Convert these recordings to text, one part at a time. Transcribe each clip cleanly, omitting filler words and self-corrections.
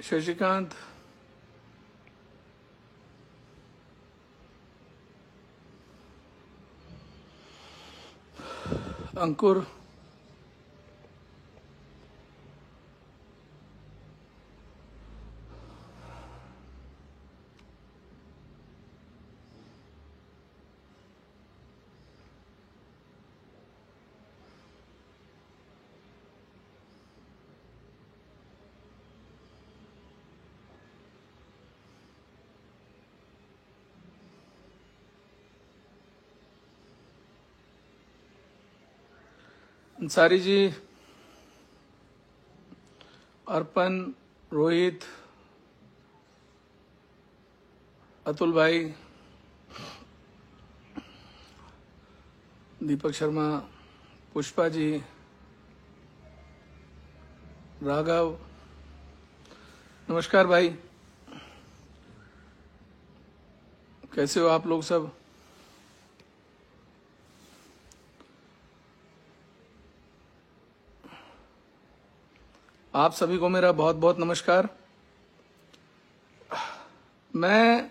शशिकांत, अंकुर, अंसारी जी, अर्पण, रोहित, अतुल भाई, दीपक शर्मा, पुष्पा जी, राघव, नमस्कार भाई, कैसे हो आप लोग सब? आप सभी को मेरा बहुत बहुत नमस्कार। मैं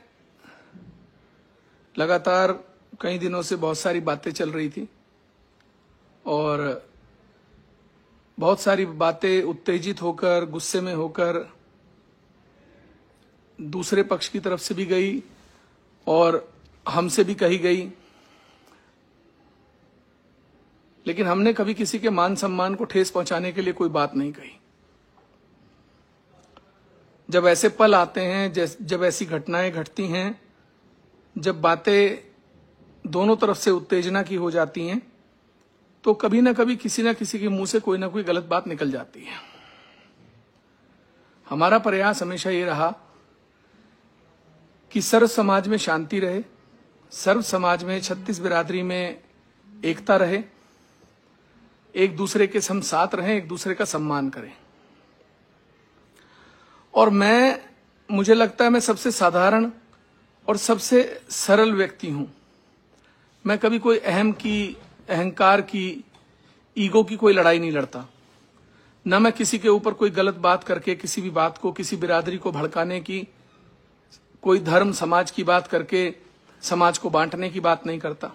लगातार कई दिनों से बहुत सारी बातें चल रही थी और बहुत सारी बातें उत्तेजित होकर, गुस्से में होकर दूसरे पक्ष की तरफ से भी गई और हमसे भी कही गई, लेकिन हमने कभी किसी के मान सम्मान को ठेस पहुंचाने के लिए कोई बात नहीं कही। जब ऐसे पल आते हैं, जब ऐसी घटनाएं घटती हैं, जब बातें दोनों तरफ से उत्तेजना की हो जाती हैं, तो कभी ना कभी किसी ना किसी के मुंह से कोई ना कोई गलत बात निकल जाती है। हमारा प्रयास हमेशा ये रहा कि सर्व समाज में शांति रहे, सर्व समाज में 36 बिरादरी में एकता रहे, एक दूसरे के हम साथ रहें, एक दूसरे का सम्मान करें। और मुझे लगता है मैं सबसे साधारण और सबसे सरल व्यक्ति हूं। मैं कभी कोई अहंकार की, ईगो की कोई लड़ाई नहीं लड़ता। न मैं किसी के ऊपर कोई गलत बात करके किसी भी बात को, किसी बिरादरी को भड़काने की, कोई धर्म समाज की बात करके समाज को बांटने की बात नहीं करता।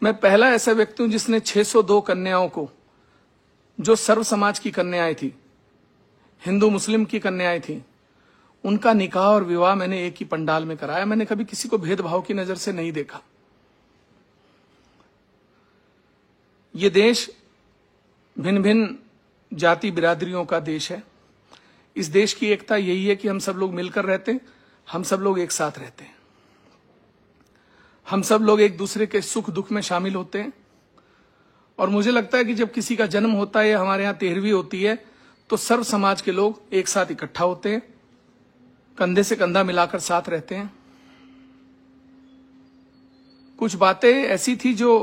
मैं पहला ऐसा व्यक्ति हूं जिसने 602 कन्याओं को, जो सर्व समाज की कन्याएं थी, हिंदू मुस्लिम की कन्याएं थी, उनका निकाह और विवाह मैंने एक ही पंडाल में कराया। मैंने कभी किसी को भेदभाव की नजर से नहीं देखा। ये देश भिन्न भिन्न जाति बिरादरियों का देश है। इस देश की एकता यही है कि हम सब लोग मिलकर रहते हैं, हम सब लोग एक साथ रहते हैं, हम सब लोग एक दूसरे के सुख दुख में शामिल होते हैं। और मुझे लगता है कि जब किसी का जन्म होता है, हमारे यहाँ 13वीं होती है, तो सर्व समाज के लोग एक साथ इकट्ठा होते हैं, कंधे से कंधा मिलाकर साथ रहते हैं। कुछ बातें ऐसी थी जो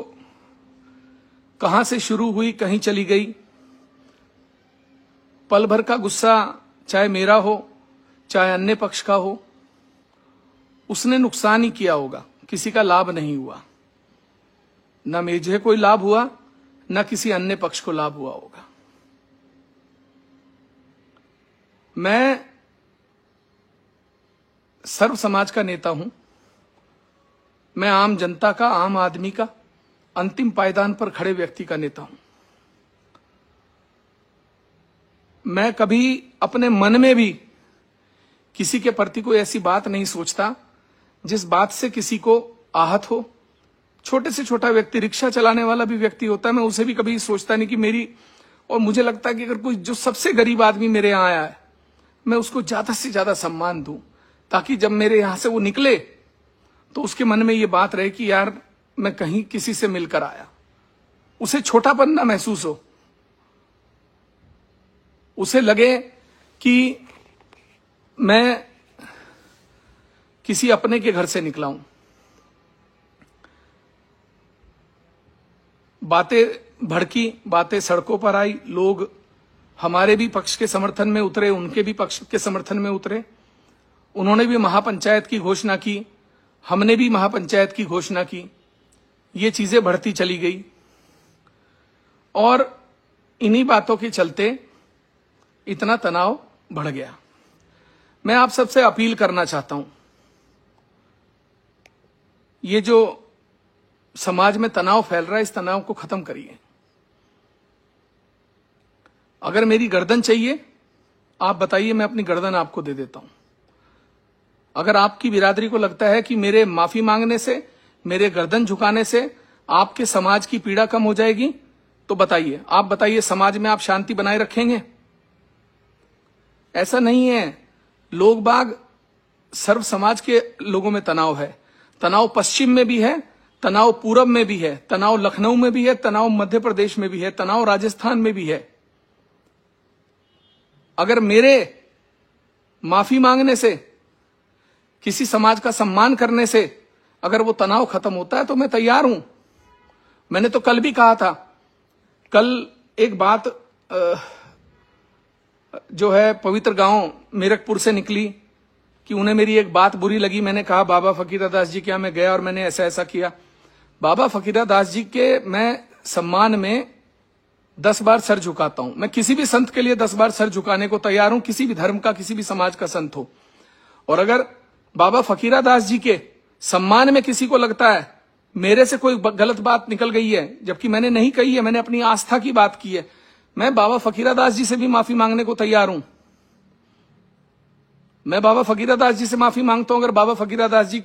कहां से शुरू हुई, कहीं चली गई। पल भर का गुस्सा, चाहे मेरा हो चाहे अन्य पक्ष का हो, उसने नुकसान ही किया होगा, किसी का लाभ नहीं हुआ। न मुझे कोई लाभ हुआ, न किसी अन्य पक्ष को लाभ हुआ होगा। मैं सर्व समाज का नेता हूं। मैं आम जनता का, आम आदमी का, अंतिम पायदान पर खड़े व्यक्ति का नेता हूं। मैं कभी अपने मन में भी किसी के प्रति कोई ऐसी बात नहीं सोचता जिस बात से किसी को आहत हो। छोटे से छोटा व्यक्ति, रिक्शा चलाने वाला भी व्यक्ति होता है, मैं उसे भी कभी सोचता नहीं कि मेरी, और मुझे लगता है कि अगर कोई जो सबसे गरीब आदमी मेरे यहां आया है, मैं उसको ज्यादा से ज्यादा सम्मान दूं, ताकि जब मेरे यहां से वो निकले तो उसके मन में ये बात रहे कि यार मैं कहीं किसी से मिलकर आया, उसे छोटापन ना महसूस हो, उसे लगे कि मैं किसी अपने के घर से निकला हूं। बातें भड़की, बातें सड़कों पर आई, लोग हमारे भी पक्ष के समर्थन में उतरे, उनके भी पक्ष के समर्थन में उतरे। उन्होंने भी महापंचायत की घोषणा की, हमने भी महापंचायत की घोषणा की। ये चीजें बढ़ती चली गई और इन्हीं बातों के चलते इतना तनाव बढ़ गया। मैं आप सबसे अपील करना चाहता हूं, ये जो समाज में तनाव फैल रहा है, इस तनाव को खत्म करिए। अगर मेरी गर्दन चाहिए, आप बताइए, मैं अपनी गर्दन आपको दे देता हूं। अगर आपकी बिरादरी को लगता है कि मेरे माफी मांगने से, मेरे गर्दन झुकाने से आपके समाज की पीड़ा कम हो जाएगी, तो बताइए। आप बताइए, समाज में आप शांति बनाए रखेंगे? ऐसा नहीं है। लोग बाग, सर्व समाज के लोगों में तनाव है। तनाव पश्चिम में भी है, तनाव पूरब में भी है, तनाव लखनऊ में भी है, तनाव मध्य प्रदेश में भी है, तनाव राजस्थान में भी है। अगर मेरे माफी मांगने से, किसी समाज का सम्मान करने से अगर वो तनाव खत्म होता है तो मैं तैयार हूं। मैंने तो कल भी कहा था, कल एक बात जो है पवित्र गांव मेरठपुर से निकली कि उन्हें मेरी एक बात बुरी लगी। मैंने कहा बाबा फकीरदास जी के यहाँ मैं गया और मैंने ऐसा ऐसा किया। बाबा फकीरदास जी के मैं सम्मान में 10 बार सर झुकाता हूं। मैं किसी भी संत के लिए 10 बार सर झुकाने को तैयार हूं, किसी भी धर्म का, किसी भी समाज का संत हो। और अगर बाबा फकीरदास जी के सम्मान में किसी को लगता है मेरे से कोई गलत बात निकल गई है, जबकि मैंने नहीं कही है, मैंने अपनी आस्था की बात की है, मैं बाबा फकीरदास जी से भी माफी मांगने को तैयार हूं। मैं बाबा फकीरदास जी से माफी मांगता हूं अगर बाबा फकीरदास जी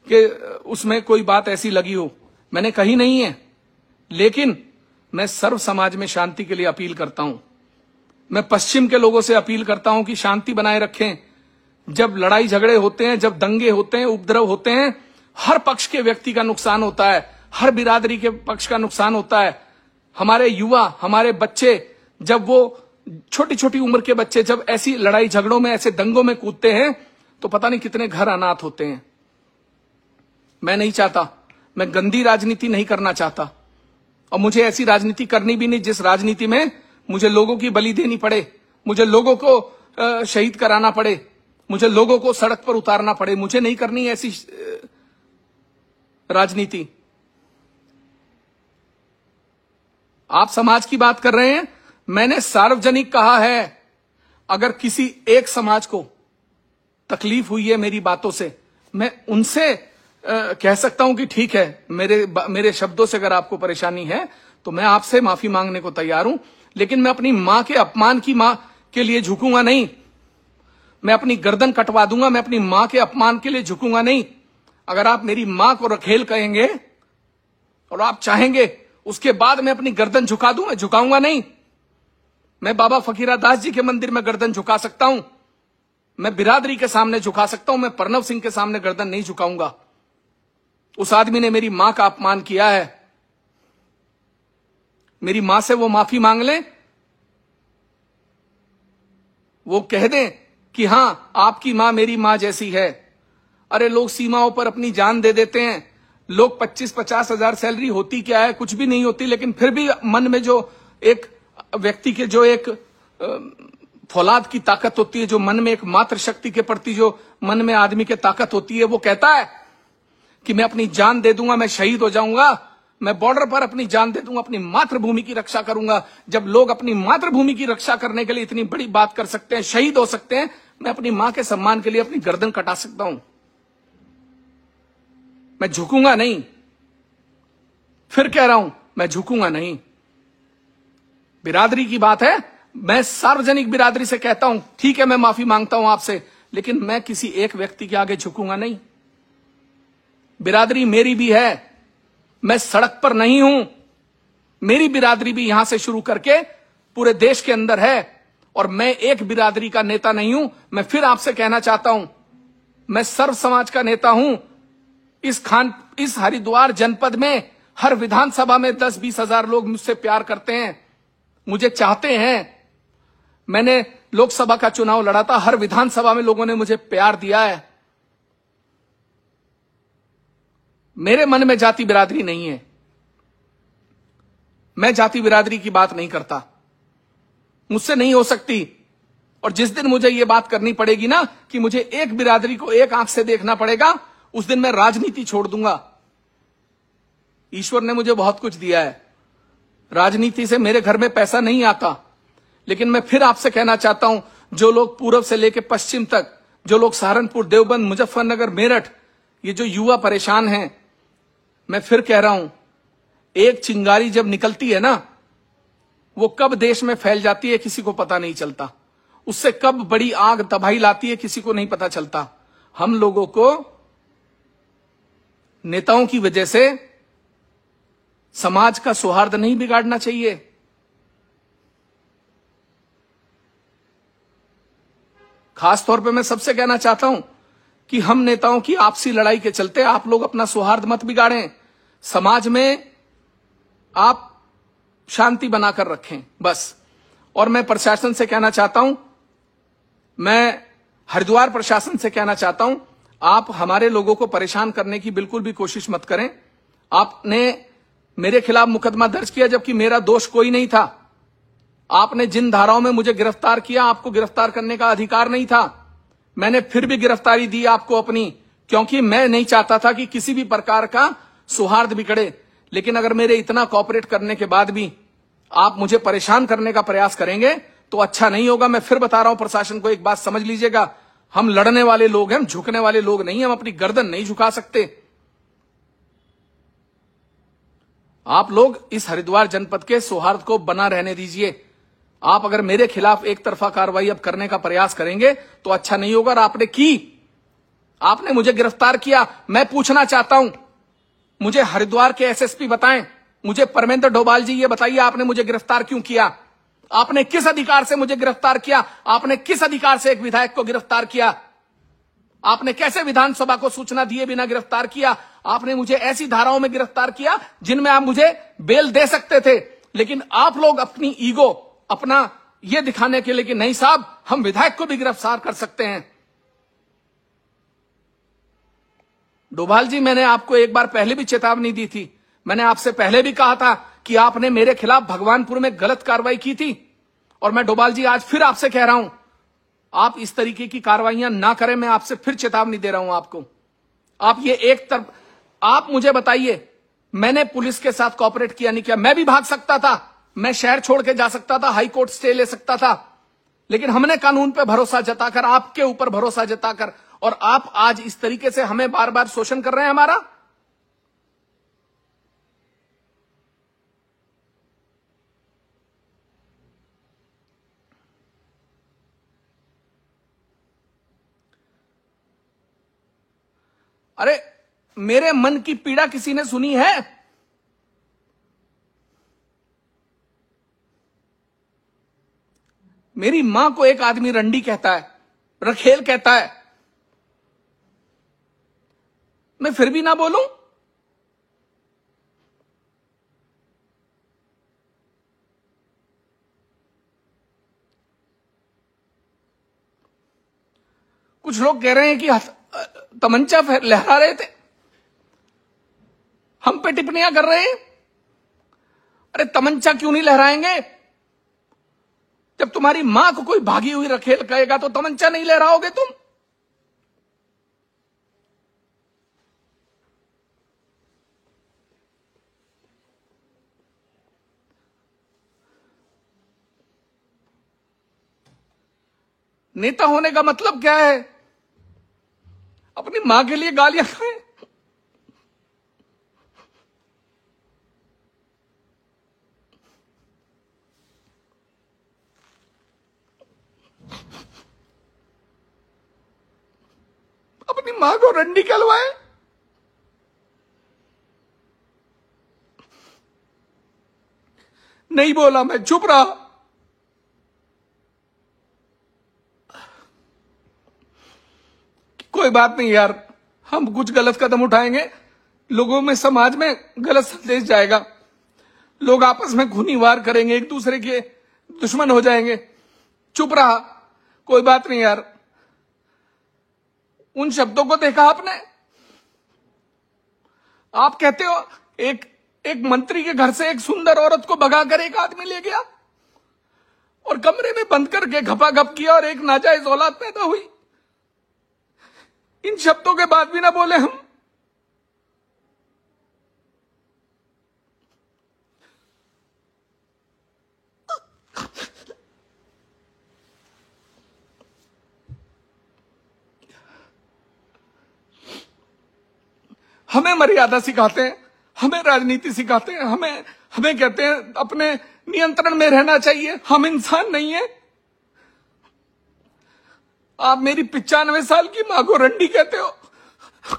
के उसमें कोई बात ऐसी लगी हो। मैंने कही नहीं है, लेकिन मैं सर्व समाज में शांति के लिए अपील करता हूं। मैं पश्चिम के लोगों से अपील करता हूं कि शांति बनाए रखें। जब लड़ाई झगड़े होते हैं, जब दंगे होते हैं, उपद्रव होते हैं, हर पक्ष के व्यक्ति का नुकसान होता है, हर बिरादरी के पक्ष का नुकसान होता है। हमारे युवा, हमारे बच्चे, जब वो छोटी छोटी उम्र के बच्चे जब ऐसी लड़ाई झगड़ों में, ऐसे दंगों में कूदते हैं तो पता नहीं कितने घर अनाथ होते हैं। मैं नहीं चाहता, मैं गंदी राजनीति नहीं करना चाहता, और मुझे ऐसी राजनीति करनी भी नहीं जिस राजनीति में मुझे लोगों की बलि देनी पड़े, मुझे लोगों को शहीद कराना पड़े, मुझे लोगों को सड़क पर उतारना पड़े। मुझे नहीं करनी ऐसी राजनीति। आप समाज की बात कर रहे हैं, मैंने सार्वजनिक कहा है, अगर किसी एक समाज को तकलीफ हुई है मेरी बातों से, मैं उनसे कह सकता हूं कि ठीक है, मेरे शब्दों से अगर आपको परेशानी है तो मैं आपसे माफी मांगने को तैयार हूं, लेकिन मैं अपनी मां के अपमान की मां के लिए झुकूंगा नहीं। मैं अपनी गर्दन कटवा दूंगा, मैं अपनी मां के अपमान के लिए झुकूंगा नहीं। अगर आप मेरी मां को रखेल कहेंगे और आप चाहेंगे उसके बाद मैं अपनी गर्दन झुका दूं, मैं झुकाऊंगा नहीं। मैं बाबा फकीरदास जी के मंदिर में गर्दन झुका सकता हूं, मैं बिरादरी के सामने झुका सकता हूं, मैं प्रणव सिंह के सामने गर्दन नहीं झुकाऊंगा। उस आदमी ने मेरी मां का अपमान किया है, मेरी मां से वो माफी मांग लें, वो कह दें कि हां आपकी मां मेरी मां जैसी है। अरे लोग सीमाओं पर अपनी जान दे देते हैं, लोग 25-50 हजार सैलरी होती क्या है, कुछ भी नहीं होती, लेकिन फिर भी मन में जो एक व्यक्ति के जो एक फौलाद की ताकत होती है, जो मन में एक मातृ शक्ति के प्रति जो मन में आदमी के ताकत होती है, वो कहता है कि मैं अपनी जान दे दूंगा, मैं शहीद हो जाऊंगा, मैं बॉर्डर पर अपनी जान दे दूंगा, अपनी मातृभूमि की रक्षा करूंगा। जब लोग अपनी मातृभूमि की रक्षा करने के लिए इतनी बड़ी बात कर सकते हैं, शहीद हो सकते हैं, मैं अपनी मां के सम्मान के लिए अपनी गर्दन कटा सकता हूं। मैं झुकूंगा नहीं, फिर कह रहा हूं, मैं झुकूंगा नहीं। बिरादरी की बात है, मैं सार्वजनिक बिरादरी से कहता हूं, ठीक है मैं माफी मांगता हूं आपसे, लेकिन मैं किसी एक व्यक्ति के आगे झुकूंगा नहीं। बिरादरी मेरी भी है, मैं सड़क पर नहीं हूं, मेरी बिरादरी भी यहां से शुरू करके पूरे देश के अंदर है, और मैं एक बिरादरी का नेता नहीं हूं। मैं फिर आपसे कहना चाहता हूं, मैं सर्व समाज का नेता हूं। इस हरिद्वार जनपद में हर विधानसभा में 10-20 हजार लोग मुझसे प्यार करते हैं, मुझे चाहते हैं। मैंने लोकसभा का चुनाव लड़ा था, हर विधानसभा में लोगों ने मुझे प्यार दिया है। मेरे मन में जाति बिरादरी नहीं है, मैं जाति बिरादरी की बात नहीं करता, मुझसे नहीं हो सकती। और जिस दिन मुझे यह बात करनी पड़ेगी ना कि मुझे एक बिरादरी को एक आंख से देखना पड़ेगा, उस दिन मैं राजनीति छोड़ दूंगा। ईश्वर ने मुझे बहुत कुछ दिया है, राजनीति से मेरे घर में पैसा नहीं आता, लेकिन मैं फिर आपसे कहना चाहता हूं, जो लोग पूर्व से लेकर पश्चिम तक, जो लोग सहारनपुर, देवबंद, मुजफ्फरनगर, मेरठ, ये जो युवा परेशान हैं, मैं फिर कह रहा हूं, एक चिंगारी जब निकलती है ना, वो कब देश में फैल जाती है किसी को पता नहीं चलता। उससे कब बड़ी आग तबाही लाती है किसी को नहीं पता चलता। हम लोगों को नेताओं की वजह से समाज का सौहार्द नहीं बिगाड़ना चाहिए। खास तौर पे मैं सबसे कहना चाहता हूं कि हम नेताओं की आपसी लड़ाई के चलते आप लोग अपना सौहार्द मत बिगाड़ें। समाज में आप शांति बनाकर रखें बस। और मैं प्रशासन से कहना चाहता हूं, मैं हरिद्वार प्रशासन से कहना चाहता हूं, आप हमारे लोगों को परेशान करने की बिल्कुल भी कोशिश मत करें। आपने मेरे खिलाफ मुकदमा दर्ज किया जबकि मेरा दोष कोई नहीं था। आपने जिन धाराओं में मुझे गिरफ्तार किया, आपको गिरफ्तार करने का अधिकार नहीं था। मैंने फिर भी गिरफ्तारी दी आपको अपनी, क्योंकि मैं नहीं चाहता था कि किसी भी प्रकार का सौहार्द बिगड़े। लेकिन अगर मेरे इतना कॉपरेट करने के बाद भी आप मुझे परेशान करने का प्रयास करेंगे तो अच्छा नहीं होगा। मैं फिर बता रहा हूं प्रशासन को, एक बात समझ लीजिएगा, हम लड़ने वाले लोग हैं, हम झुकने वाले लोग नहीं, हम अपनी गर्दन नहीं झुका सकते। आप लोग इस हरिद्वार जनपद के सौहार्द को बना रहने दीजिए। आप अगर मेरे खिलाफ एक तरफा कार्रवाई अब करने का प्रयास करेंगे तो अच्छा नहीं होगा। और आपने की, आपने मुझे गिरफ्तार किया। मैं पूछना चाहता हूं, मुझे हरिद्वार के एसएसपी बताएं, मुझे परमेंद्र डोभाल जी ये बताइए, आपने मुझे गिरफ्तार क्यों किया? आपने किस अधिकार से मुझे गिरफ्तार किया? आपने किस अधिकार से एक विधायक को गिरफ्तार किया? आपने कैसे विधानसभा को सूचना दिए बिना गिरफ्तार किया? आपने मुझे ऐसी धाराओं में गिरफ्तार किया जिनमें आप मुझे बेल दे सकते थे। लेकिन आप लोग अपनी ईगो, अपना ये दिखाने के लिए कि नहीं साहब हम विधायक को भी गिरफ्तार कर सकते हैं। डोभाल जी, मैंने आपको एक बार पहले भी चेतावनी दी थी। मैंने आपसे पहले भी कहा था कि आपने मेरे खिलाफ भगवानपुर में गलत कार्रवाई की थी। और मैं डोभाल जी आज फिर आपसे कह रहा हूं, आप इस तरीके की कार्रवाइयां ना करें। मैं आपसे फिर चेतावनी दे रहा हूं आपको। आप ये एक तरफ, आप मुझे बताइए, मैंने पुलिस के साथ कॉपरेट किया नहीं किया? मैं भी भाग सकता था, मैं शहर छोड़ के जा सकता था, हाई कोर्ट स्टे ले सकता था। लेकिन हमने कानून पे भरोसा जताकर, आपके ऊपर भरोसा जताकर, और आप आज इस तरीके से हमें बार बार शोषण कर रहे हैं हमारा। अरे मेरे मन की पीड़ा किसी ने सुनी है? मेरी मां को एक आदमी रंडी कहता है, रखेल कहता है, मैं फिर भी ना बोलूं? कुछ लोग कह रहे हैं कि तमंचा लहरा रहे थे, हम पे टिप्पणियां कर रहे हैं। अरे तमंचा क्यों नहीं लहराएंगे? जब तुम्हारी मां को कोई भागी हुई रखेल कहेगा तो तमंचा नहीं लहराओगे तुम? नेता होने का मतलब क्या है? अपनी मां के लिए गालियां खाएं? अपनी मां को रंडी कहलवाए? नहीं बोला, मैं चुप रहा। कोई बात नहीं यार, हम कुछ गलत कदम उठाएंगे, लोगों में, समाज में गलत संदेश जाएगा, लोग आपस में खूनी वार करेंगे, एक दूसरे के दुश्मन हो जाएंगे। चुप रहा, कोई बात नहीं यार। उन शब्दों को देखा आपने? आप कहते हो एक एक मंत्री के घर से एक सुंदर औरत को भगाकर एक आदमी ले गया और कमरे में बंद करके घपाघप किया और एक नाजायज औलाद पैदा हुई। इन शब्दों के बाद भी ना बोले हम? हमें मर्यादा सिखाते हैं, हमें राजनीति सिखाते हैं, हमें हमें कहते हैं अपने नियंत्रण में रहना चाहिए। हम इंसान नहीं है। आप मेरी 95 साल की मां को रंडी कहते हो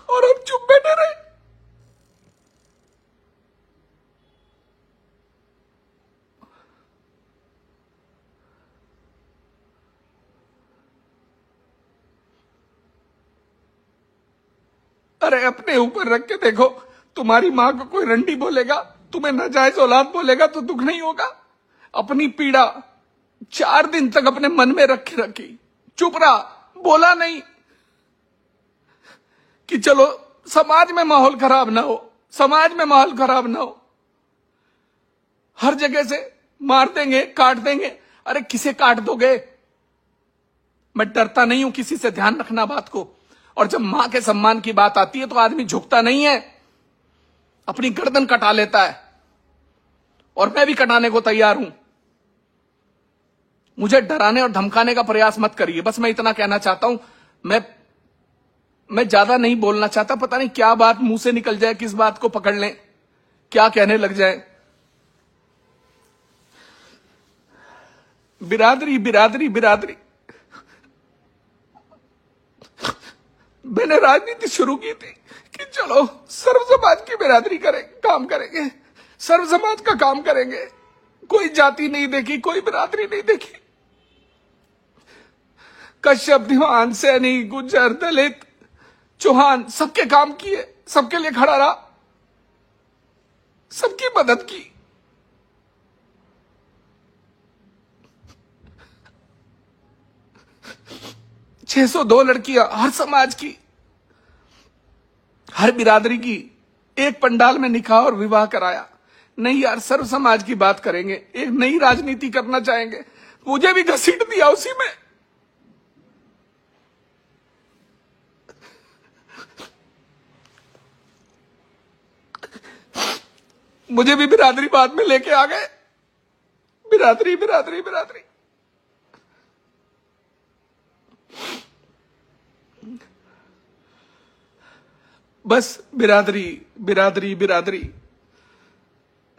और हम चुप बैठे रहे। अरे अपने ऊपर रख के देखो, तुम्हारी मां को कोई रंडी बोलेगा, तुम्हें नाजायज औलाद बोलेगा तो दुख नहीं होगा? अपनी पीड़ा 4 दिन तक अपने मन में रखी, चुप रहा, बोला नहीं कि चलो समाज में माहौल खराब ना हो, समाज में माहौल खराब ना हो। हर जगह से मार देंगे, काट देंगे। अरे किसे काट दोगे? मैं डरता नहीं हूं किसी से, ध्यान रखना बात को। और जब मां के सम्मान की बात आती है तो आदमी झुकता नहीं है, अपनी गर्दन कटा लेता है। और मैं भी कटाने को तैयार हूं। मुझे डराने और धमकाने का प्रयास मत करिए, बस मैं इतना कहना चाहता हूं। मैं ज्यादा नहीं बोलना चाहता, पता नहीं क्या बात मुंह से निकल जाए, किस बात को पकड़ लें, क्या कहने लग जाए। बिरादरी बिरादरी बिरादरी, मैंने राजनीति शुरू की थी कि चलो सर्व समाज की बिरादरी काम करेंगे, सर्व समाज का काम करेंगे। कोई जाति नहीं देखी, कोई बिरादरी नहीं देखी। कश्यप, दीवान, सैनी, गुज्जर, दलित, चौहान, सबके काम किए, सबके लिए खड़ा रहा, सबकी मदद की। छह 602 लड़कियां हर समाज की, हर बिरादरी की, एक पंडाल में निकाह और विवाह कराया। नहीं यार, सर्व समाज की बात करेंगे, एक नई राजनीति करना चाहेंगे। मुझे भी घसीट दिया उसी में। मुझे भी बिरादरी बाद में लेके आ गए। बिरादरी बिरादरी बिरादरी। बस बिरादरी बिरादरी बिरादरी।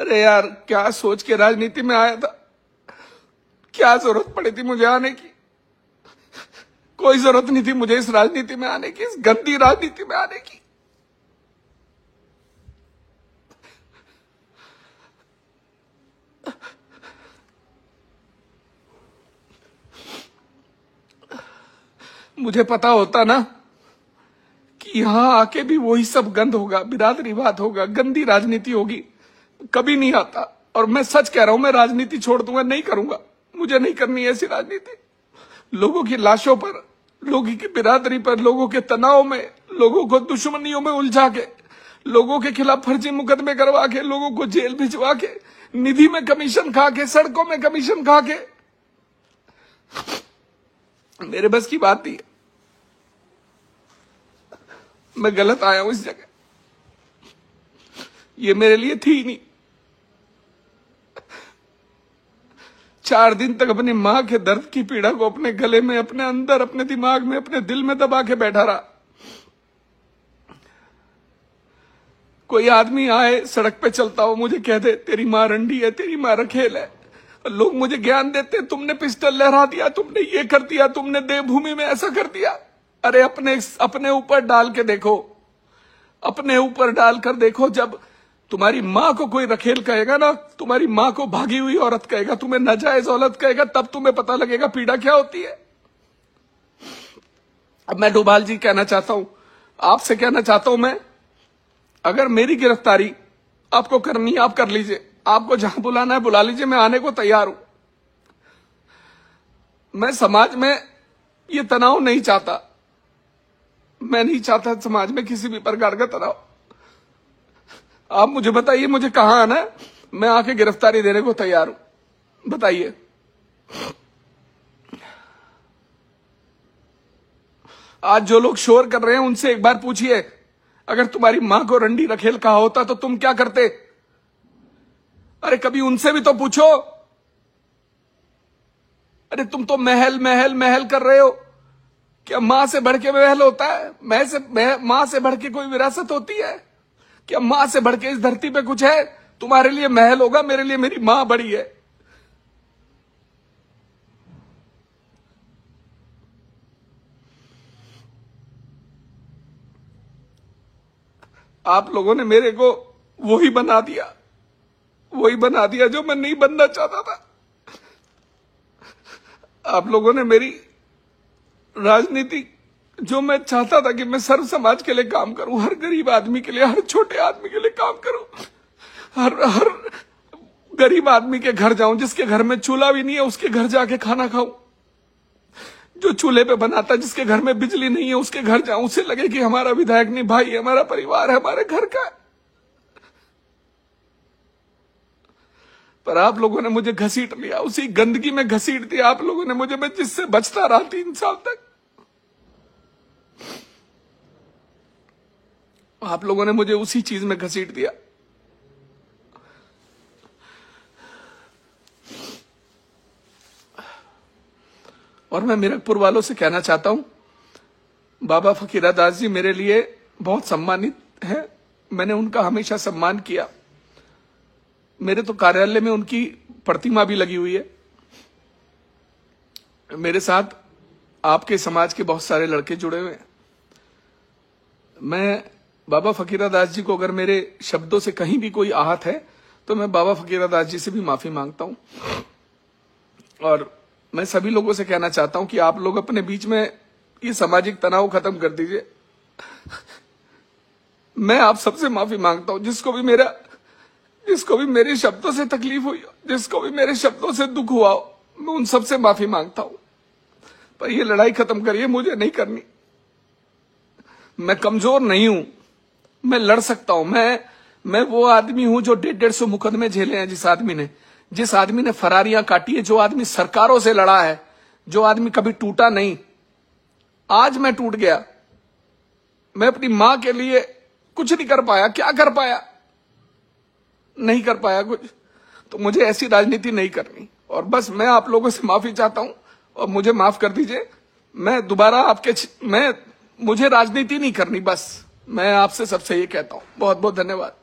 अरे यार, क्या सोच के राजनीति में आया था? क्या जरूरत पड़ी थी मुझे आने की? कोई जरूरत नहीं थी मुझे इस राजनीति में आने की, इस गंदी राजनीति में आने की। मुझे पता होता ना कि यहां आके भी वही सब गंद होगा, बिरादरीवाद होगा, गंदी राजनीति होगी, कभी नहीं आता। और मैं सच कह रहा हूं, मैं राजनीति छोड़ दूंगा, नहीं करूंगा। मुझे नहीं करनी ऐसी राजनीति। लोगों की लाशों पर, लोगों की बिरादरी पर, लोगों के तनाव में, लोगों को दुश्मनियों में उलझा के, लोगों के खिलाफ फर्जी मुकदमे करवा के, लोगों को जेल भिजवा के, निधि में कमीशन खा के, सड़कों में कमीशन खा के, मेरे बस की बात नहीं है। मैं गलत आया हूं इस जगह, ये मेरे लिए थी ही नहीं। 4 दिन तक अपनी मां के दर्द की पीड़ा को अपने गले में, अपने अंदर, अपने दिमाग में, अपने दिल में दबा के बैठा रहा। कोई आदमी आए, सड़क पे चलता हो, मुझे कह दे तेरी मां रंडी है, तेरी मां रखेल है, लोग मुझे ज्ञान देते, तुमने पिस्टल लहरा दिया, तुमने ये कर दिया, तुमने देवभूमि में ऐसा कर दिया। अरे अपने ऊपर डाल के देखो, अपने ऊपर डालकर देखो। जब तुम्हारी मां को कोई रखेल कहेगा ना, तुम्हारी मां को भागी हुई औरत कहेगा, तुम्हें नाजायज औरत कहेगा, तब तुम्हें पता लगेगा पीड़ा क्या होती है। अब मैं डोभाल जी कहना चाहता हूं, आपसे कहना चाहता हूं, मैं, अगर मेरी गिरफ्तारी आपको करनी है, आप कर लीजिए। आपको जहां बुलाना है बुला लीजिए, मैं आने को तैयार हूं। मैं समाज में ये तनाव नहीं चाहता। मैं नहीं चाहता समाज में किसी भी प्रकार का तनाव। आप मुझे बताइए, मुझे कहां आना है, मैं आके गिरफ्तारी देने को तैयार हूं। बताइए। आज जो लोग शोर कर रहे हैं उनसे एक बार पूछिए, अगर तुम्हारी मां को रंडी रखेल कहा होता तो तुम क्या करते? अरे कभी उनसे भी तो पूछो। अरे तुम तो महल महल महल कर रहे हो। क्या मां से बढ़ के महल होता है? मां से बढ़ के कोई विरासत होती है? क्या मां से बढ़ के इस धरती पे कुछ है? तुम्हारे लिए महल होगा, मेरे लिए मेरी मां बड़ी है। आप लोगों ने मेरे को वही बना दिया जो मैं नहीं बनना चाहता था। आप लोगों ने मेरी राजनीति, जो मैं चाहता था कि मैं सर्व समाज के लिए काम करूं, हर गरीब आदमी के लिए, हर छोटे आदमी के लिए काम करूं, हर गरीब आदमी के घर जाऊं, जिसके घर में चूल्हा भी नहीं है उसके घर जाके खाना खाऊं, जो चूल्हे पे बनाता, जिसके घर में बिजली नहीं है उसके घर जाऊं, उसे लगे कि हमारा विधायक नहीं भाई है, हमारा परिवार है, हमारे घर का है। पर आप लोगों ने मुझे घसीट लिया, उसी गंदगी में घसीट दिया आप लोगों ने मुझे, मैं जिससे बचता रहा 3 साल तक। आप लोगों ने मुझे उसी चीज में घसीट दिया। और मैं मीरकपुर वालों से कहना चाहता हूं, बाबा फकीरा दास जी मेरे लिए बहुत सम्मानित है, मैंने उनका हमेशा सम्मान किया। मेरे तो कार्यालय में उनकी प्रतिमा भी लगी हुई है। मेरे साथ आपके समाज के बहुत सारे लड़के जुड़े हुए हैं। मैं बाबा फकीरा दास जी को अगर मेरे शब्दों से कहीं भी कोई आहत है तो मैं बाबा फकीरा दास जी से भी माफी मांगता हूं। और मैं सभी लोगों से कहना चाहता हूं कि आप लोग अपने बीच में ये सामाजिक तनाव खत्म कर दीजिए। मैं आप सबसे माफी मांगता हूं, जिसको भी मेरे शब्दों से तकलीफ हुई हो, जिसको भी मेरे शब्दों से दुख हुआ हो, मैं उन सबसे माफी मांगता हूं। पर ये लड़ाई खत्म करिए, मुझे नहीं करनी। मैं कमजोर नहीं हूं, मैं लड़ सकता हूं। मैं वो आदमी हूं जो 150 मुकदमे झेले हैं। जिस आदमी ने फरारियां काटी है, जो आदमी सरकारों से लड़ा है, जो आदमी कभी टूटा नहीं। आज मैं टूट गया। मैं अपनी मां के लिए कुछ नहीं कर पाया। क्या कर पाया? नहीं कर पाया कुछ। तो मुझे ऐसी राजनीति नहीं करनी। और बस मैं आप लोगों से माफी चाहता हूं और मुझे माफ कर दीजिए। मैं दोबारा मुझे राजनीति नहीं करनी। बस मैं आपसे सबसे ये कहता हूं। बहुत बहुत धन्यवाद।